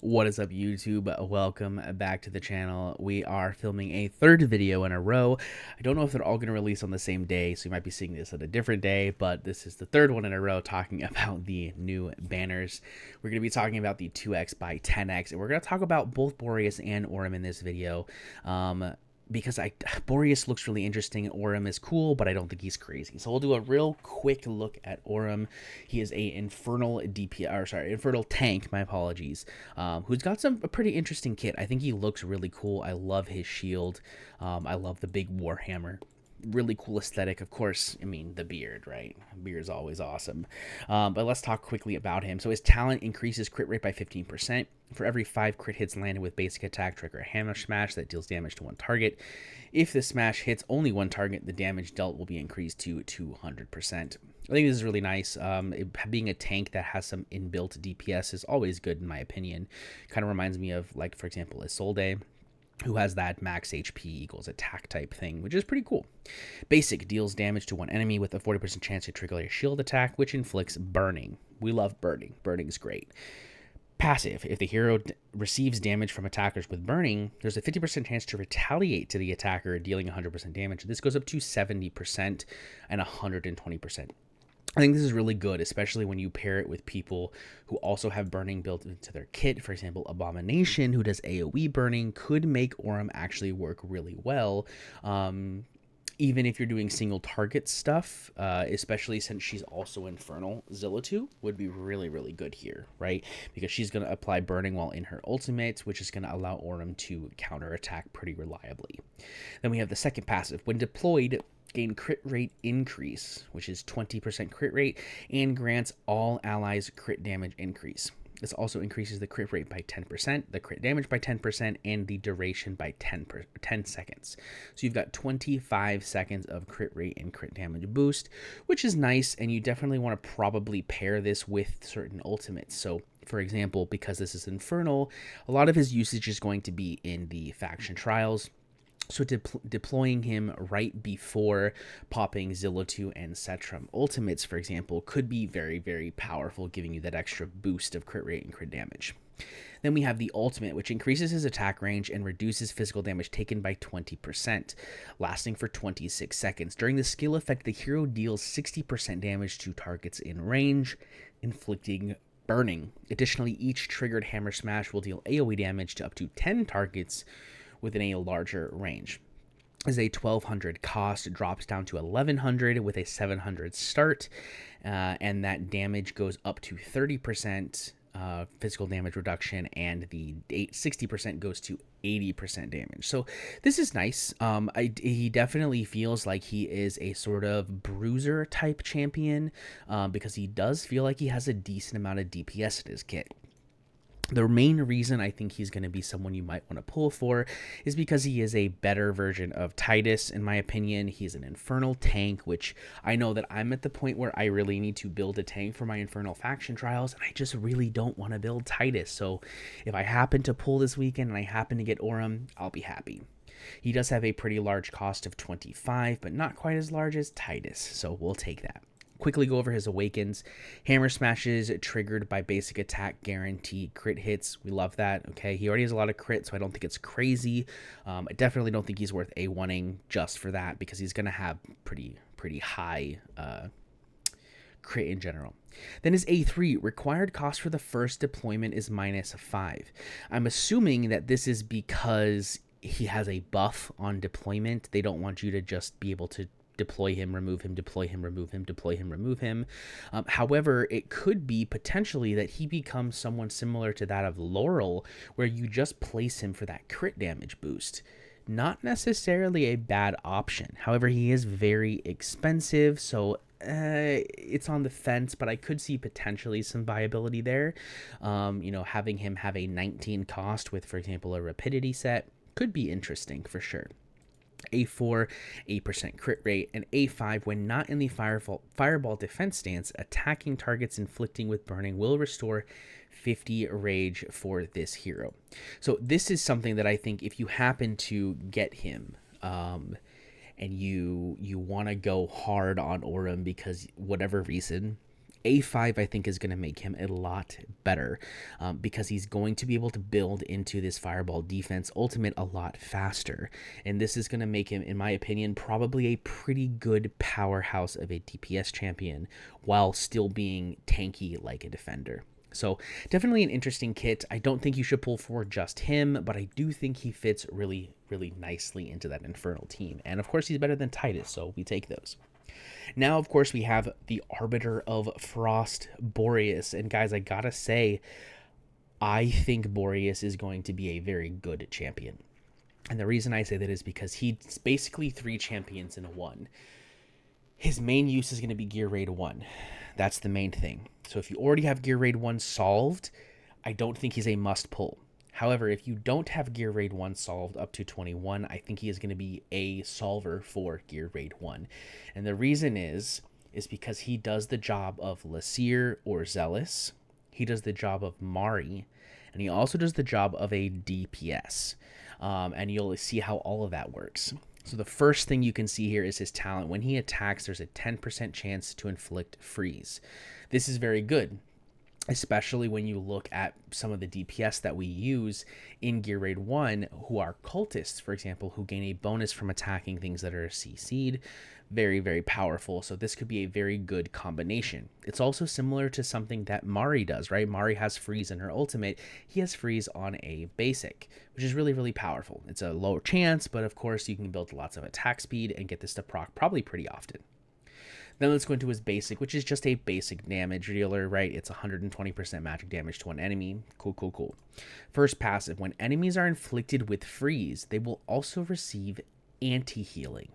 What is up, YouTube? Welcome back to the channel. We are filming a third video in a row. I don't know if they're all going to release on the same day, so you might be seeing this at a different day, but this is the third one in a row talking about the new banners. We're going to be talking about the 2x by 10x, and we're going to talk about both Borus and Orum in this video. Because Borus looks really interesting. Orum is cool, but I don't think he's crazy. So we'll do a real quick look at Orum. He is a infernal infernal tank. My apologies. Who's got a pretty interesting kit. I think he looks really cool. I love his shield. I love the big warhammer. Really cool aesthetic. Of course, I mean, the beard, right? Beard's always awesome. But let's talk quickly about him. So his talent increases crit rate by 15%. For every 5 crit hits landed with basic attack, trigger a hammer smash that deals damage to one target. If the smash hits only one target, the damage dealt will be increased to 200%. I think this is really nice. Being a tank that has some inbuilt DPS is always good, in my opinion. Kind of reminds me of, like, for example, Isolde, who has that max HP equals attack type thing, which is pretty cool. Basic deals damage to one enemy with a 40% chance to trigger a shield attack, which inflicts burning. We love burning. Burning's great. Passive. If the hero receives damage from attackers with burning, there's a 50% chance to retaliate to the attacker, dealing 100% damage. This goes up to 70% and 120%. I think this is really good, especially when you pair it with people who also have burning built into their kit. For example, Abomination, who does AoE burning, could make Orum actually work really well. Even if you're doing single target stuff, especially since she's also Infernal, Zillatu would be really, really good here, right? Because she's going to apply burning while in her ultimate, which is going to allow Orum to counterattack pretty reliably. Then we have the second passive. When deployed, gain crit rate increase, which is 20% crit rate, and grants all allies crit damage increase. This also increases the crit rate by 10%, the crit damage by 10%, and the duration by 10 seconds. So you've got 25 seconds of crit rate and crit damage boost, which is nice, and you definitely want to probably pair this with certain ultimates. So for example, because this is Infernal, a lot of his usage is going to be in the faction trials. So deploying him right before popping Zillatu and Setrum ultimates, for example, could be very, very powerful, giving you that extra boost of crit rate and crit damage. Then we have the ultimate, which increases his attack range and reduces physical damage taken by 20%, lasting for 26 seconds. During the skill effect, the hero deals 60% damage to targets in range, inflicting burning. Additionally, each triggered hammer smash will deal AoE damage to up to 10 targets within a larger range. As a 1200 cost, drops down to 1100 with a 700 start, and that damage goes up to 30% physical damage reduction, and the 60% goes to 80% damage. So this is nice. He definitely feels like he is a sort of bruiser type champion, because he does feel like he has a decent amount of DPS in his kit. The main reason I think he's going to be someone you might want to pull for is because he is a better version of Titus, in my opinion. He's an Infernal tank, which I know that I'm at the point where I really need to build a tank for my Infernal faction trials, and I just really don't want to build Titus. So if I happen to pull this weekend and I happen to get Orum, I'll be happy. He does have a pretty large cost of 25, but not quite as large as Titus, so we'll take that. Quickly go over his awakens. Hammer smashes triggered by basic attack guarantee crit hits. We love that. Okay, he already has a lot of crit, so I don't think it's crazy. I definitely don't think he's worth A1ing just for that, because he's gonna have pretty high crit in general. Then his A3, required cost for the first deployment is -5. I'm assuming that this is because he has a buff on deployment. They don't want you to just be able to deploy him, remove him, deploy him, remove him, deploy him, remove him. However, it could be potentially that he becomes someone similar to that of Laurel, where you just place him for that crit damage boost. Not necessarily a bad option. However, he is very expensive, so it's on the fence, but I could see potentially some viability there. Having him have a 19 cost with, for example, a rapidity set could be interesting for sure. A4, 8% crit rate, and A5, when not in the fireball defense stance, attacking targets inflicting with burning will restore 50 rage for this hero. So this is something that I think if you happen to get him, and you want to go hard on Orum because whatever reason, A5, I think, is going to make him a lot better because he's going to be able to build into this Fireball defense ultimate a lot faster. And this is going to make him, in my opinion, probably a pretty good powerhouse of a DPS champion while still being tanky like a defender. So definitely an interesting kit. I don't think you should pull for just him, but I do think he fits really, really nicely into that Infernal team. And of course, he's better than Titus, so we take those. Now, of course, we have the Arbiter of Frost, Borus. And guys, I gotta say, I think Borus is going to be a very good champion. And the reason I say that is because he's basically 3 champions in one. His main use is going to be Gear Raid 1. That's the main thing. So if you already have Gear Raid 1 solved, I don't think he's a must pull. However, if you don't have Gear Raid 1 solved up to 21, I think he is going to be a solver for Gear Raid 1. And the reason is because he does the job of Lasir or Zealous. He does the job of Mari. And he also does the job of a DPS. And you'll see how all of that works. So the first thing you can see here is his talent. When he attacks, there's a 10% chance to inflict freeze. This is very good, especially when you look at some of the DPS that we use in Gear Raid 1 who are cultists, for example, who gain a bonus from attacking things that are CC'd. Very, very powerful. So this could be a very good combination. It's also similar to something that Mari does, right? Mari has freeze in her ultimate. He has freeze on a basic, which is really, really powerful. It's a lower chance, but of course you can build lots of attack speed and get this to proc probably pretty often. Then let's go into his basic, which is just a basic damage dealer, right? It's 120% magic damage to one enemy. Cool, cool, cool. First passive, when enemies are inflicted with freeze, they will also receive anti-healing.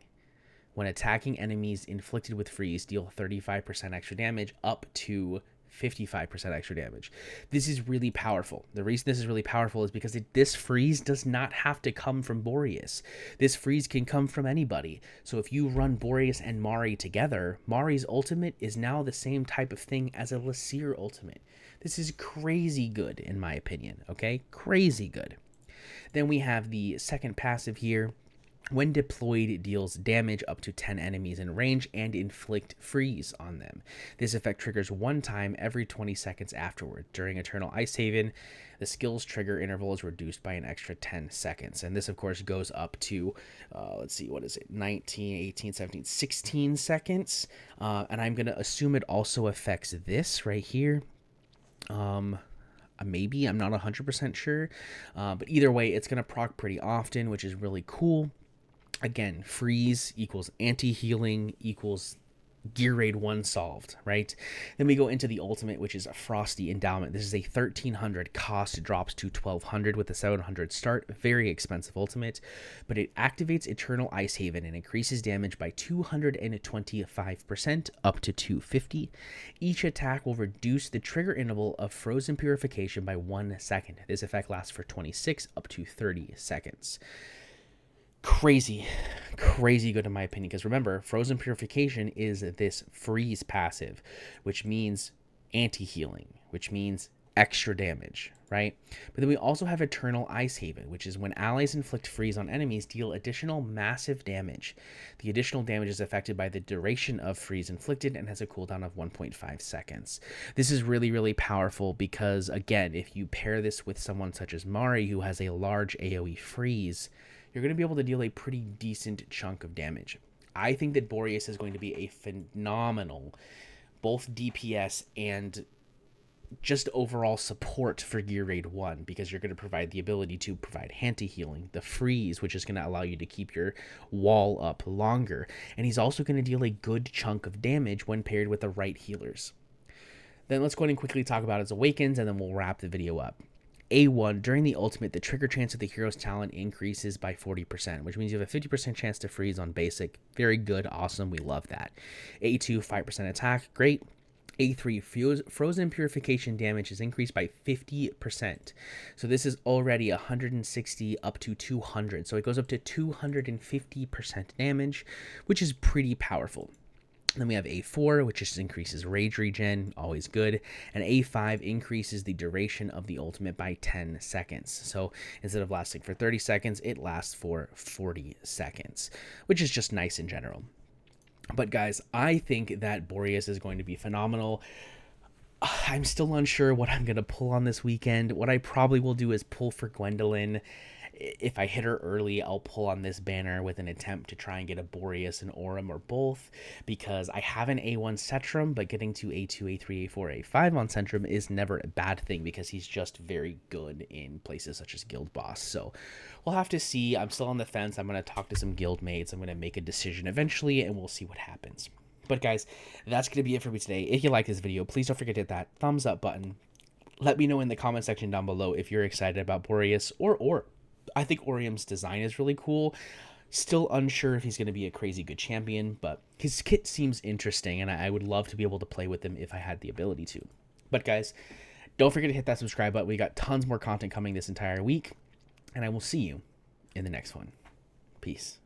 When attacking enemies inflicted with freeze, deal 35% extra damage up to 55% extra damage. This is really powerful. The reason this is really powerful is because this freeze does not have to come from Borus. This freeze can come from anybody. So if you run Borus and Mari together, Mari's ultimate is now the same type of thing as a Lasir ultimate. This is crazy good in my opinion, okay? Crazy good. Then we have the second passive here. When deployed, it deals damage up to 10 enemies in range and inflict freeze on them. This effect triggers one time every 20 seconds afterward. During Eternal Ice Haven, the skill's trigger interval is reduced by an extra 10 seconds. And this, of course, goes up to, let's see, what is it, 19, 18, 17, 16 seconds. And I'm going to assume it also affects this right here. Maybe, I'm not 100% sure. But either way, it's going to proc pretty often, which is really cool. Again, freeze equals anti-healing equals Gear Raid 1 solved, right? Then we go into the ultimate, which is a Frosty Endowment. This is a 1300 cost, drops to 1200 with a 700 start. Very expensive ultimate, but it activates Eternal Ice Haven and increases damage by 225% up to 250. Each attack will reduce the trigger interval of Frozen Purification by 1 second. This effect lasts for 26 up to 30 seconds. Crazy good in my opinion, because remember, Frozen Purification is this freeze passive, which means anti-healing, which means extra damage, right? But then we also have Eternal Ice Haven, which is when allies inflict freeze on enemies, deal additional massive damage. The additional damage is affected by the duration of freeze inflicted and has a cooldown of 1.5 seconds. This is really, really powerful because, again, if you pair this with someone such as Mari, who has a large AoE freeze, you're going to be able to deal a pretty decent chunk of damage. I think that Borus is going to be a phenomenal both DPS and just overall support for Gear Raid 1, because you're going to provide the ability to provide anti-healing, the freeze, which is going to allow you to keep your wall up longer, and he's also going to deal a good chunk of damage when paired with the right healers. Then let's go ahead and quickly talk about his Awakens, and then we'll wrap the video up. A1, during the ultimate, the trigger chance of the hero's talent increases by 40%, which means you have a 50% chance to freeze on basic. Very good, awesome, we love that. A2, 5% attack, great. A3, Frozen Purification damage is increased by 50%. So this is already 160 up to 200. So it goes up to 250% damage, which is pretty powerful. Then we have A4, which just increases rage regen, always good. And A5 increases the duration of the ultimate by 10 seconds. So instead of lasting for 30 seconds, it lasts for 40 seconds, which is just nice in general. But guys, I think that Borus is going to be phenomenal. I'm still unsure what I'm going to pull on this weekend. What I probably will do is pull for Gwendolyn. If I hit her early, I'll pull on this banner with an attempt to try and get a Boreas and Orum or both, because I have an A1 Centrum, but getting to A2, A3, A4, A5 on Centrum is never a bad thing because he's just very good in places such as Guild Boss. So we'll have to see. I'm still on the fence. I'm going to talk to some guild mates. I'm going to make a decision eventually, and we'll see what happens. But guys, that's going to be it for me today. If you like this video, please don't forget to hit that thumbs up button. Let me know in the comment section down below if you're excited about Boreas or I think Orum's design is really cool. Still unsure if he's going to be a crazy good champion, but his kit seems interesting, and I would love to be able to play with him if I had the ability to. But guys, don't forget to hit that subscribe button. We got tons more content coming this entire week, and I will see you in the next one. Peace.